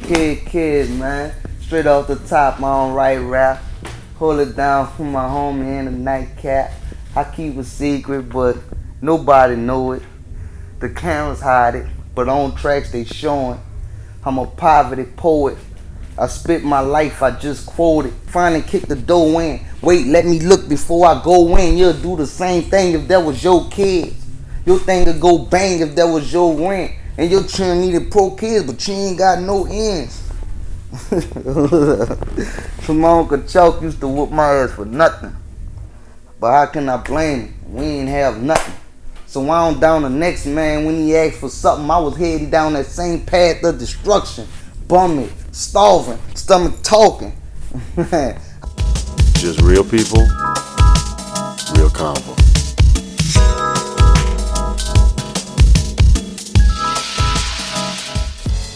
Kid, man. Straight off the top, my own right rap. Hold it down for my homie in the NiteCap. I keep a secret, but nobody know it. The cameras hide it, but on tracks they showing. I'm a poverty poet. I spit my life, I just quoted. Finally kick the door in. Wait, let me look before I go in. You'll do the same thing if that was your kids. Your thing would go bang if that was your rent. And your children needed pro kids, but you ain't got no ends. So my Uncle Chalk used to whoop my ass for nothing. But how can I blame him? We ain't have nothing. So I don't down the next man when he asked for something. I was headed down that same path of destruction. Bumming, starving, stomach talking. Just real people, real convo.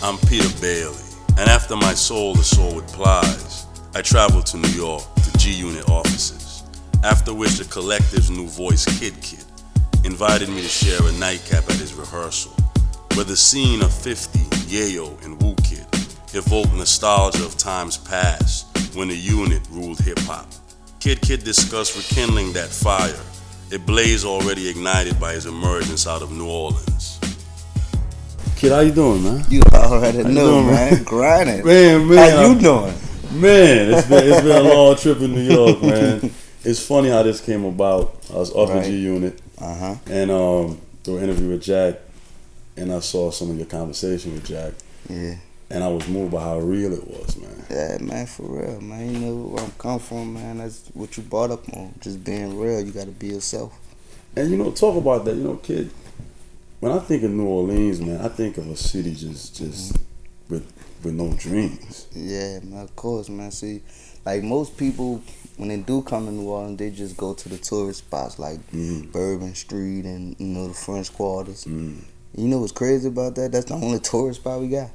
I'm Peter Bailey, and after my Soul to Soul with Plies, I traveled to New York to G-Unit offices, after which the collective's new voice Kid invited me to share a nightcap at his rehearsal, where the scene of 50, Yayo, and Wu Kid evoked nostalgia of times past when the unit ruled hip-hop. Kid discussed rekindling that fire, a blaze already ignited by his emergence out of New Orleans. Kid, how you doing, man? You already know, man. Grinding. Man. How you doing? Man, it's been a long trip in New York, man. It's funny how this came about. I was up in G-Unit, and through an interview with Jack, and I saw some of your conversation with Jack. Yeah. And I was moved by how real it was, man. Yeah, man, for real, man. You know where I'm come from, man. That's what you brought up on. Just being real. You got to be yourself. And, talk about that. Kid, when I think of New Orleans, man, I think of a city just with no dreams. Yeah, man, of course, man. See, like most people, when they do come to New Orleans, they just go to the tourist spots like Bourbon Street and, the French Quarters. You know what's crazy about that? That's the only tourist spot we got.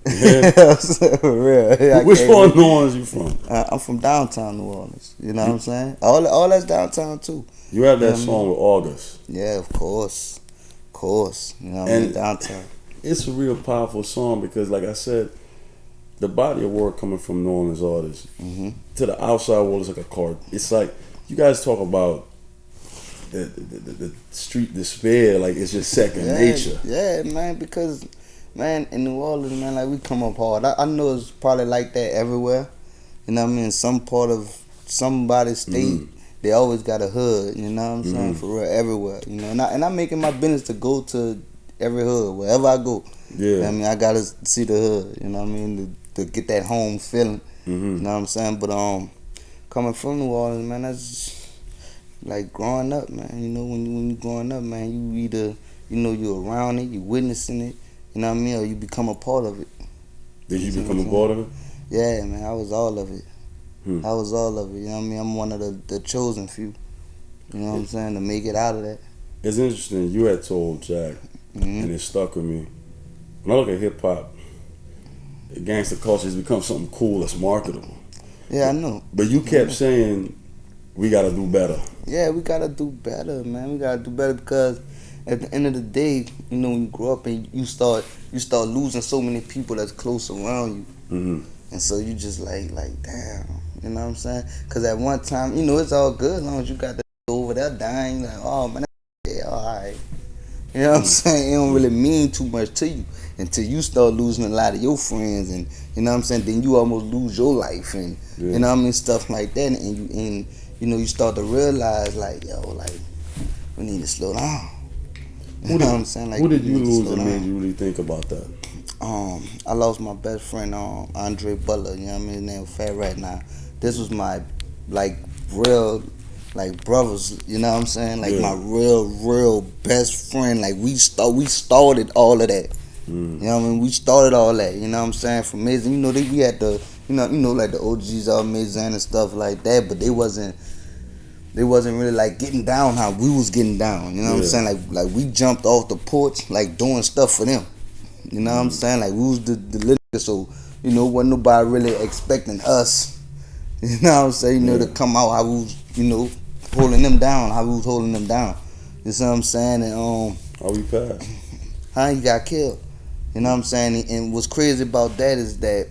Yeah. For real. Which part of New Orleans you from? I'm from downtown New Orleans. You know what I'm saying? All that's downtown too. You have that song with August. Yeah, of course. You know what I mean? Downtown. It's a real powerful song because, like I said, the body of work coming from New Orleans artists to the outside world is like a card. It's like you guys talk about the street despair, like it's just second nature. Yeah, man, because man, in New Orleans, man, like we come up hard. I know it's probably like that everywhere. You know what I mean? Some part of somebody's state, they always got a hood. You know what I'm saying? For real, everywhere. You know, and I'm making my business to go to every hood wherever I go. Yeah. You know what I mean, I gotta see the hood. You know what I mean? To get that home feeling. You know what I'm saying? But coming from New Orleans, man, that's like growing up, man. You know, when you growing up, man, you either you're around it, you witnessing it. You know what I mean? Or you become a part of it. Did you become a part of it? Yeah, man. I was all of it. I was all of it. You know what I mean? I'm one of the chosen few. You know what I'm saying? To make it out of that. It's interesting. You had told Jack, and it stuck with me. When I look at hip hop, gangster culture has become something cool that's marketable. Yeah, I know. But you kept saying we gotta do better. Yeah, we gotta do better, man. We gotta do better because at the end of the day, when you grow up and you start losing so many people that's close around you, and so you just like damn, you know what I'm saying? Because at one time, it's all good as long as you got the over there dying, like, oh man, yeah, all right. You know what I'm saying? It don't really mean too much to you until you start losing a lot of your friends, and you know what I'm saying. Then you almost lose your life, and you know what I mean, stuff like that, and you start to realize like, yo, like we need to slow down. You know what I'm saying? Like, who did you lose that made you really think about that? I lost my best friend, Andre Butler. You know what I mean? His name was Fat Rat. Now, this was my real brothers. You know what I'm saying? Like my real best friend. Like we started all of that. You know what I mean? We started all that. You know what I'm saying? From Mason, we had the like the OGs all Mason and stuff like that, but they wasn't really like getting down how we was getting down. You know what I'm saying? Like we jumped off the porch like doing stuff for them. You know what I'm saying? Like we was the little, so wasn't nobody really expecting us. You know what I'm saying? To come out how we was, holding them down. How we was holding them down. You know what I'm saying? And how we passed? He got killed. You know what I'm saying? And what's crazy about that is that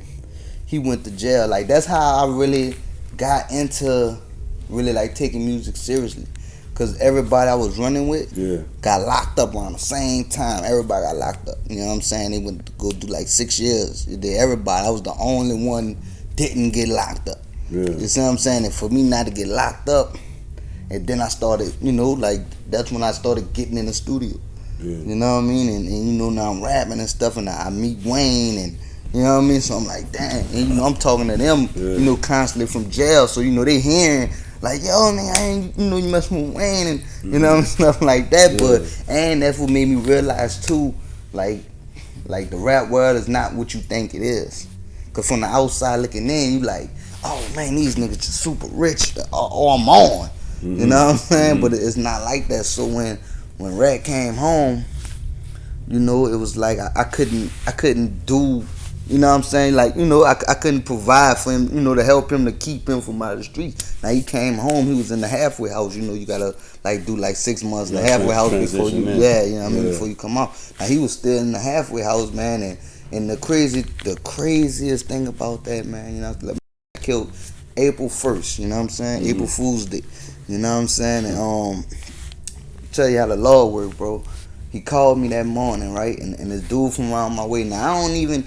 he went to jail. Like, that's how I really got into really like taking music seriously. Cause everybody I was running with got locked up around the same time. Everybody got locked up. You know what I'm saying? They went to go do like 6 years. Everybody. I was the only one didn't get locked up. Yeah. You see what I'm saying? And for me not to get locked up, and then I started, like that's when I started getting in the studio. Yeah. You know what I mean? And now I'm rapping and stuff, and I meet Wayne, and you know what I mean? So I'm like, damn. And I'm talking to them, constantly from jail. So, they hearing like, yo, man, I ain't, you messing with Wayne and, stuff like that. Yeah. But, and that's what made me realize too, like the rap world is not what you think it is. Cause from the outside looking in, you like, oh man, these niggas just super rich, or I'm on. Mm-hmm. You know what I'm saying? Mm-hmm. But it's not like that. So when Rat came home, it was like I couldn't do, you know what I'm saying? Like, I couldn't provide for him, to help him, to keep him from out of the streets. Now he came home, he was in the halfway house. You gotta like do like 6 months in the halfway house before you, before you come out. Now he was still in the halfway house, man, and the craziest thing about that, man, killed April 1st, you know what I'm saying? Mm-hmm. April Fool's Day, you know what I'm saying? And tell you how the law work, bro. He called me that morning, right? And this dude from around my way. Now I don't even,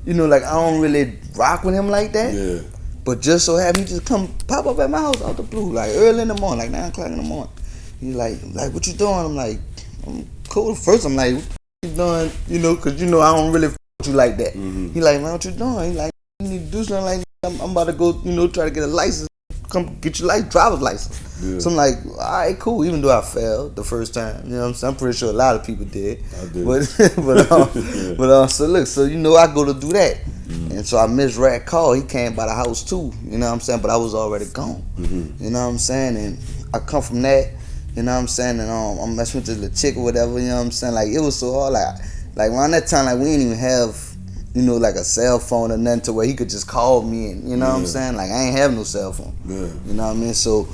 I don't really rock with him like that. Yeah. But just so happen he just come pop up at my house out the blue, like early in the morning, like 9 o'clock in the morning. He's like, what you doing? I'm like, I'm cool. First I'm like, what you doing? Cause I don't really f with you like that. Mm-hmm. He like, man, what you doing? He like, you need to do something like that. I'm about to go, try to get a license. Come get your driver's license. Yeah. So I'm like, all right, cool. Even though I failed the first time, what I'm saying? I'm pretty sure a lot of people did. I did. But so look, so I go to do that, and so I missed Rat call. He came by the house too. You know what I'm saying? But I was already gone. Mm-hmm. You know what I'm saying? And I come from that. You know what I'm saying? And I'm messing with this chick or whatever. You know what I'm saying? Like it was so hard. Like around that time, like we didn't even have, like a cell phone or nothing to where he could just call me and, what I'm saying? Like, I ain't have no cell phone. Yeah. You know what I mean? So,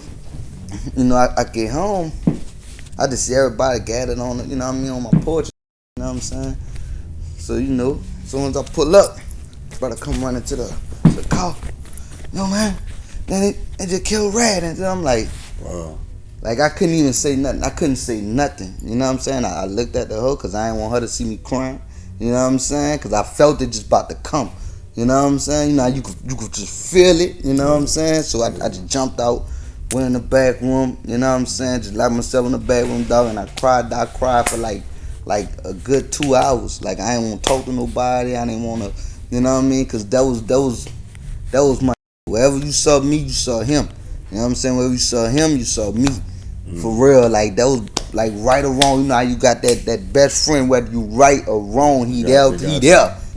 I get home, I just see everybody gathered on, on my porch. You know what I'm saying? So, as soon as I pull up, brother come running to the car. Yo, man, they just killed Rat. And then I'm like, wow. Like, I couldn't even say nothing. I couldn't say nothing. You know what I'm saying? I looked at the hoe because I didn't want her to see me crying. You know what I'm saying? Because I felt it just about to come. You know what I'm saying? You could just feel it. You know what I'm saying? So I just jumped out, went in the back room. You know what I'm saying? Just locked myself in the back room, dog, and I cried. I cried for like a good 2 hours. Like I didn't want to talk to nobody. I didn't want to, you know what I mean? Because that was my. Wherever you saw me, you saw him. You know what I'm saying? Wherever you saw him, you saw me. For real, like that was like right or wrong. How you got that best friend, whether you right or wrong, he there.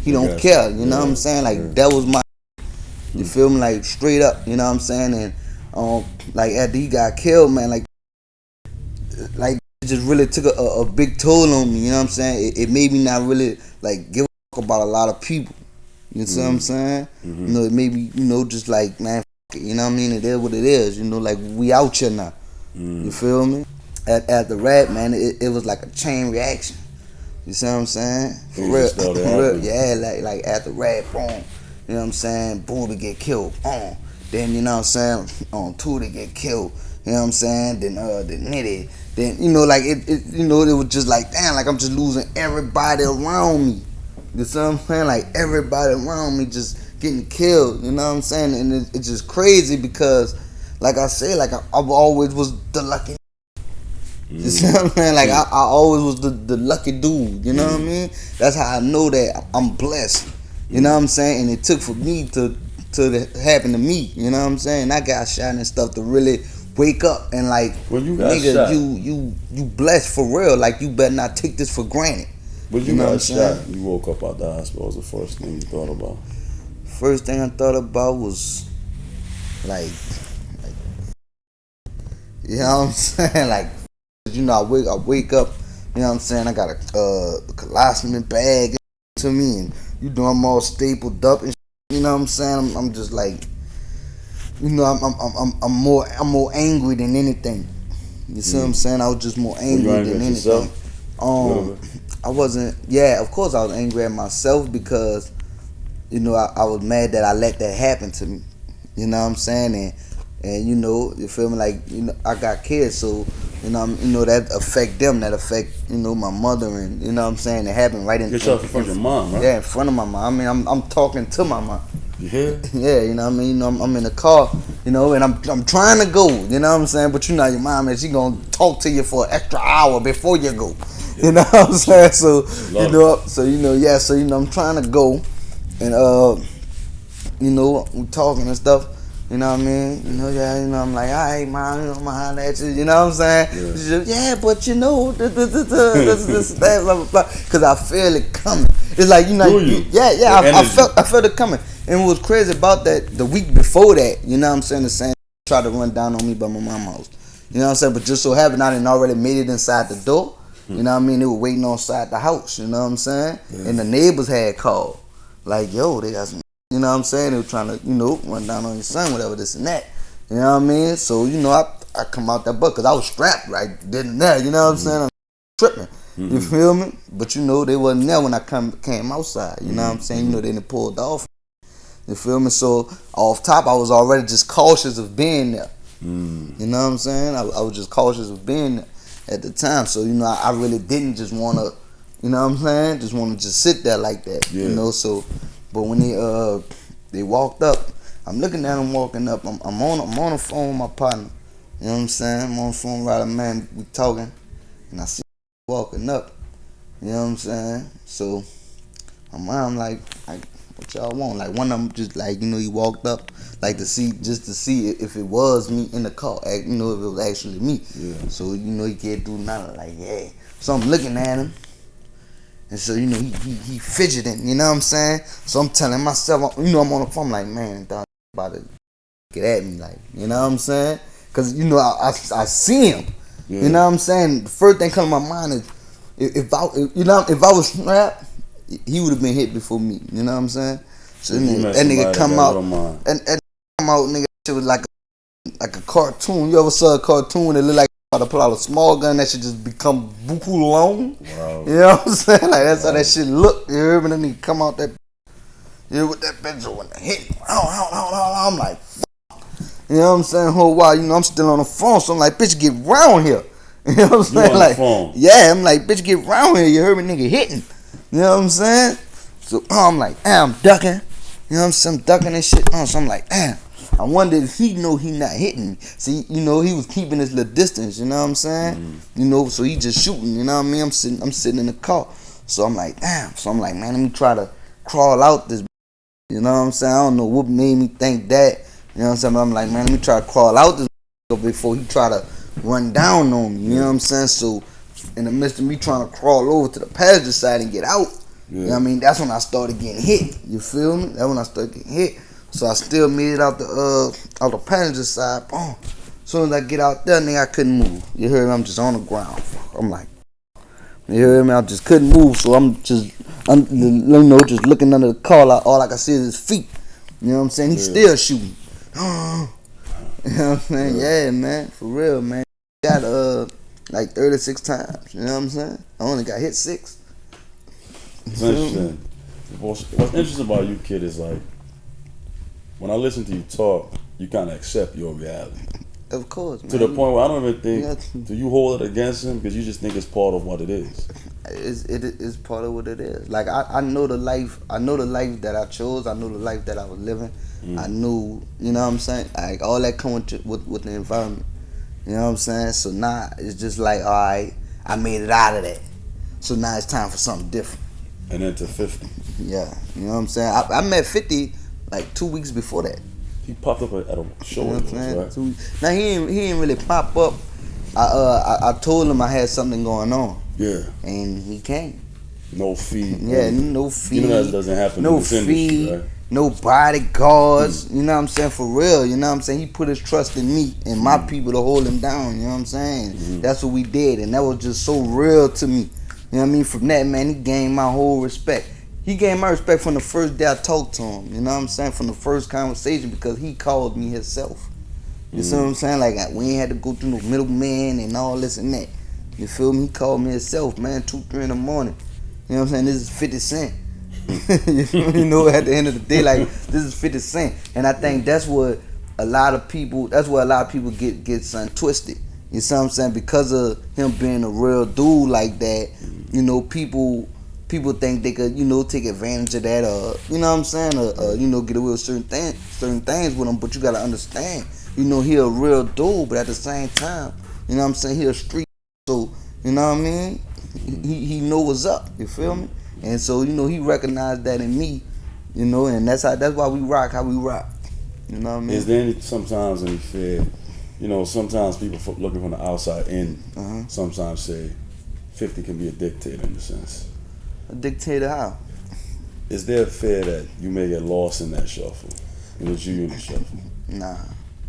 He don't care. You know what I'm saying? Like that was my. You feel me? Like straight up. You know what I'm saying? And like after he got killed, man, like it just really took a big toll on me. You know what I'm saying? It made me not really like give a fuck about a lot of people. You see what I'm saying? Mm-hmm. It made me just like, man, f it. You know what I mean? It is what it is. Like we out here now. You feel me? At the rap, man, it was like a chain reaction. You see what I'm saying? For real. Yeah, like at the rap, boom. You know what I'm saying? Boom, to get killed. Then, you know what I'm saying? Two to get killed. You know what I'm saying? Then Nitty. Then, it was just like, damn, like I'm just losing everybody around me. You see what I'm saying? Like everybody around me just getting killed. You know what I'm saying? And it's just crazy because, like I said, like I've always was the lucky. You see what I'm saying? Like I always was the lucky dude. You know what I mean? That's how I know that I'm blessed. You know what I'm saying? And it took for me to happen to me. You know what I'm saying? I got shot and stuff to really wake up and like, when you got nigga, shot, you blessed for real. Like you better not take this for granted. When you got shot, you woke up out the hospital. What was the first thing you thought about? First thing I thought about was like you know what I'm saying? Like, I wake up, you know what I'm saying? I got a colostomy bag to me, and I'm all stapled up and shit, you know what I'm saying? I'm just like, I'm more angry than anything. You see what I'm saying? I was just more angry than anything. I wasn't. Yeah, of course I was angry at myself because I was mad that I let that happen to me. You know what I'm saying? And you feel me? Like I got kids, so that affect them. That affect my mother, and you know what I'm saying. It happened right in front of your mom, right? Yeah, in front of my mom. I mean, I'm talking to my mom. Yeah. Yeah, you know what I mean. I'm in the car, and I'm trying to go. You know what I'm saying. But your mom, and she gonna talk to you for an extra hour before you go. You know what I'm saying? So I'm trying to go, and we talking and stuff. You know what I mean? I'm like, all right, mom, I'm holler at you. You know what I'm saying? Yeah, but this, that, blah, blah, blah. Because I feel it coming. It's like, I felt it coming. And what was crazy about that, the week before that, you know what I'm saying, the same tried to run down on me by my mama's house. You know what I'm saying? But just so happened I didn't already made it inside the door. You know what I mean? They were waiting outside the house. You know what I'm saying? Yeah. And the neighbors had called. Like, yo, they got some. You know what I'm saying? They were trying to, run down on your son, whatever, this and that. You know what I mean? So, I come out that butt because I was strapped right then and there. You know what I'm saying? I'm tripping. You feel me? But, they wasn't there when I came outside. You know what I'm saying? They didn't pull off. You feel me? So, off top, I was already just cautious of being there. You know what I'm saying? I was just cautious of being there at the time. So, I really didn't just want to, you know what I'm saying? Just want to just sit there like that. Yeah. So... But when they walked up, I'm looking at them walking up. I'm on the phone with my partner. You know what I'm saying? I'm on the phone with a man. We talking, and I see walking up. You know what I'm saying? So my mom like what y'all want? Like one of them just like he walked up like to see if it was me in the car. If it was actually me. Yeah. So he can't do nothing. Like yeah. So I'm looking at him. And so, he fidgeting, you know what I'm saying? So I'm telling myself, I'm on the phone like, man, dog about to get at me, like, you know what I'm saying? Because, I see him. Yeah. You know what I'm saying? The first thing come to my mind is, if I was strapped, he would have been hit before me, you know what I'm saying? So that nigga come out, nigga, shit was like a cartoon. You ever saw a cartoon that look like to pull out a small gun that should just become buku long. Wow. You know what I'm saying? Like that's how that shit look. You hear me? Then he come out that with that bitch when the hit. I'm like, fuck. You know what I'm saying? Whole while, I'm still on the phone, so I'm like, bitch, get round here. You know what I'm saying? Like, yeah, I'm like, bitch, get round here. You heard me, nigga, hitting. You know what I'm saying? So I'm like, I'm ducking. You know what I'm saying? I'm ducking and shit. So I'm like, damn. I wonder if he know he not hitting me. See, he was keeping his little distance, you know what I'm saying? So he just shooting, you know what I mean? I'm sitting in the car. So I'm like, damn. So I'm like, man, let me try to crawl out this, you know what I'm saying? I don't know what made me think that, you know what I'm saying? But I'm like, man, let me try to crawl out this before he try to run down on me, you know what I'm saying? So in the midst of me trying to crawl over to the passenger side and get out, you know what I mean? That's when I started getting hit, you feel me? That's when I started getting hit. So I still made it out the passenger side. Boom. As soon as I get out there, nigga, I couldn't move. You heard me? I'm just on the ground. I'm like, you heard me? I just couldn't move. So I'm just looking under the car. All I can see is his feet. You know what I'm saying? He's still shooting. You know what I'm saying? Yeah, man. For real, man. Got like 36 times. You know what I'm saying? I only got hit 6. It's interesting. What's interesting about you, kid, is like, when I listen to you talk, you kind of accept your reality. Of course, man. To the point where I don't even think, do you hold it against him? Because you just think it's part of what it is. It is part of what it is. Like, I know the life that I chose. I know the life that I was living. I knew, you know what I'm saying? Like, all that come with the environment. You know what I'm saying? So now it's just like, all right, I made it out of that. So now it's time for something different. And then to 50. Yeah, you know what I'm saying? I met 50 like 2 weeks before that. He popped up at a show, you know what I'm saying? Right? Now he didn't really pop up. I told him I had something going on. Yeah. And he came. No fee. Yeah, no fee. You know that doesn't happen in this industry, right? No bodyguards. You know what I'm saying? For real. You know what I'm saying? He put his trust in me and my people to hold him down. You know what I'm saying? That's what we did. And that was just so real to me. You know what I mean? From that, man, he gained my whole respect. He gained my respect from the first day I talked to him. You know what I'm saying? From the first conversation, because he called me himself. You see what I'm saying? Like, we ain't had to go through no middleman and all this and that. You feel me? He called me himself, man, 2, 3 in the morning. You know what I'm saying? This is 50 Cent. You know, at the end of the day, like, this is 50 Cent. And I think that's what a lot of people get something twisted. You see what I'm saying? Because of him being a real dude like that, you know, people think they could, you know, take advantage of that, or you know what I'm saying, or you know, get away with certain things with him. But you gotta understand, you know, he a real dude, but at the same time, you know what I'm saying, he a street. So you know what I mean? He know what's up. You feel me? And so you know, he recognized that in me. You know, and that's why we rock how we rock. You know what I mean? Is there sometimes any fear? You know, sometimes people looking from the outside in sometimes say 50 can be a dictator in a sense. A dictator how? Is there a fear that you may get lost in that shuffle, in the G-Unit shuffle? Nah,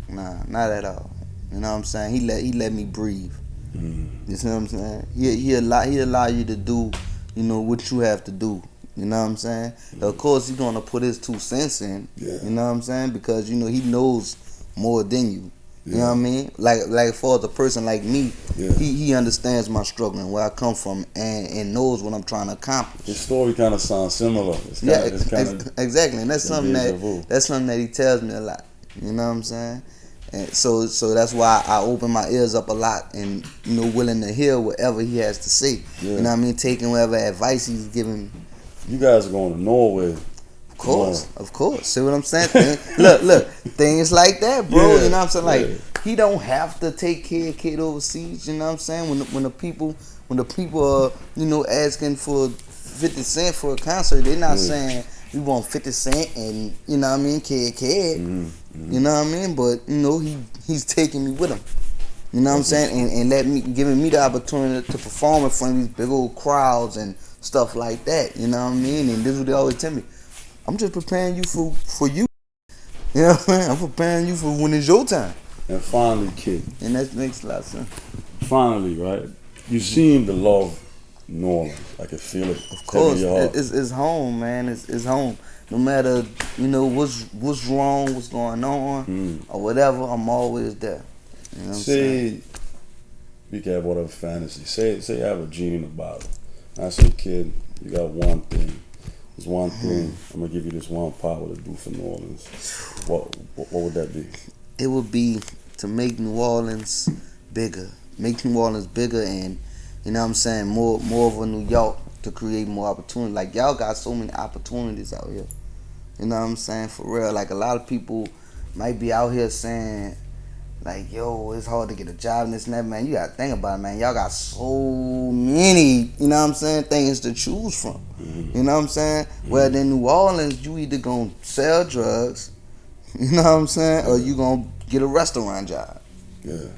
not at all. You know what I'm saying? He let me breathe. You see what I'm saying? He allow you to do, you know, what you have to do. You know what I'm saying? Of course, he's gonna put his 2 cents in. Yeah. You know what I'm saying? Because you know he knows more than you. You know what I mean? Like for the person like me, he understands my struggle and where I come from, and knows what I'm trying to accomplish. His story kind of sounds similar. Exactly, and that's something that he tells me a lot. You know what I'm saying? And so that's why I open my ears up a lot, and you know, willing to hear whatever he has to say. Yeah. You know what I mean? Taking whatever advice he's giving me. You guys are going to Norway. Of course. See what I'm saying? Look, things like that, bro. Yeah, you know what I'm saying? Like, he don't have to take care of kid overseas. You know what I'm saying? When the people are, you know, asking for 50 Cent for a concert, they're not saying we want 50 Cent and, you know what I mean, kid. You know what I mean? But you know, he's taking me with him. You know what I'm saying? And giving me the opportunity to perform in front of these big old crowds and stuff like that. You know what I mean? And this is what they always tell me. I'm just preparing you for you. You know what I mean? I'm preparing you for when it's your time. And finally, kid. And that makes a lot of sense. Finally, right? You seem to love New Orleans. I can feel it. Of course, it's home, man. It's home. No matter, you know, what's wrong, what's going on, or whatever, I'm always there. You know what I'm saying? We can have whatever fantasy. Say I have a genie in a bottle. I say, kid, you got one thing. There's one thing. I'm gonna give you this one power to do for New Orleans. What would that be? It would be to make New Orleans bigger. Make New Orleans bigger, and you know what I'm saying, more of a New York, to create more opportunity. Like, y'all got so many opportunities out here. You know what I'm saying? For real. Like, a lot of people might be out here saying, like, yo, it's hard to get a job and this and that, man. You gotta think about it, man. Y'all got so many, you know what I'm saying, things to choose from. You know what I'm saying? Well, in New Orleans, you either gonna sell drugs, you know what I'm saying, or you gonna get a restaurant job. Yeah.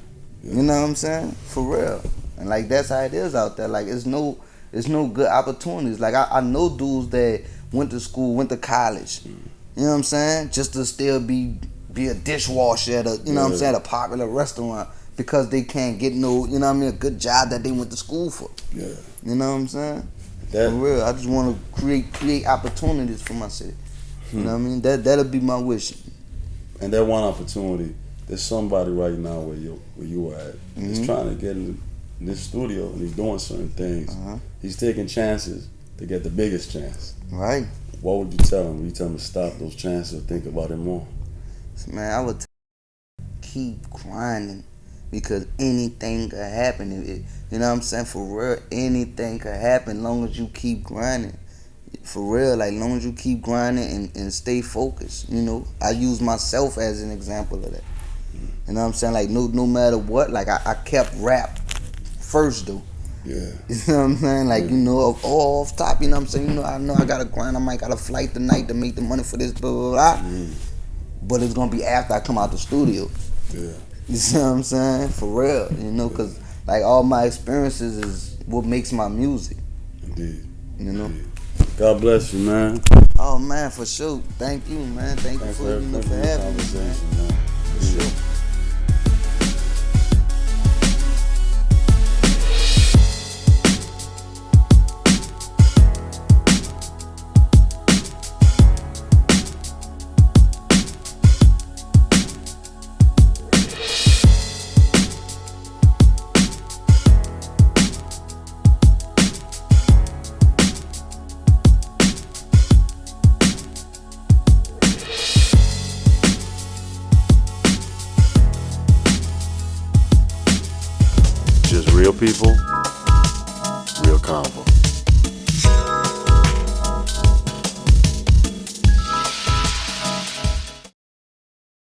You know what I'm saying? For real. And like, that's how it is out there. Like, it's no good opportunities. Like, I know dudes that went to school, went to college. You know what I'm saying? Just to still be a dishwasher at a, you know what I'm saying, a popular restaurant, because they can't get no, you know what I mean, a good job that they went to school for. Yeah. You know what I'm saying? For real. I just want to create opportunities for my city. You know what I mean? That'll be my wish. And that one opportunity, there's somebody right now where you are at. He's trying to get in this studio, and he's doing certain things. He's taking chances to get the biggest chance. Right. What would you tell him? Would you tell him to stop those chances or think about it more? Man, I would keep grinding, because anything could happen. You know what I'm saying? For real, anything could happen long as you keep grinding. For real, like, long as you keep grinding and stay focused. You know, I use myself as an example of that. You know what I'm saying? Like, no matter what, like, I kept rap first, though. Yeah. You know what I'm saying? Like, you know, off top, you know what I'm saying? You know I gotta grind. I might got a flight tonight to make the money for this, blah, blah, blah. But it's gonna be after I come out the studio. Yeah. You see what I'm saying? For real, you know, because like, all my experiences is what makes my music. Indeed. You know. Indeed. God bless you, man. Oh man, for sure. Thank you, man. Thank you for having me, man. For sure. Real people, real convo.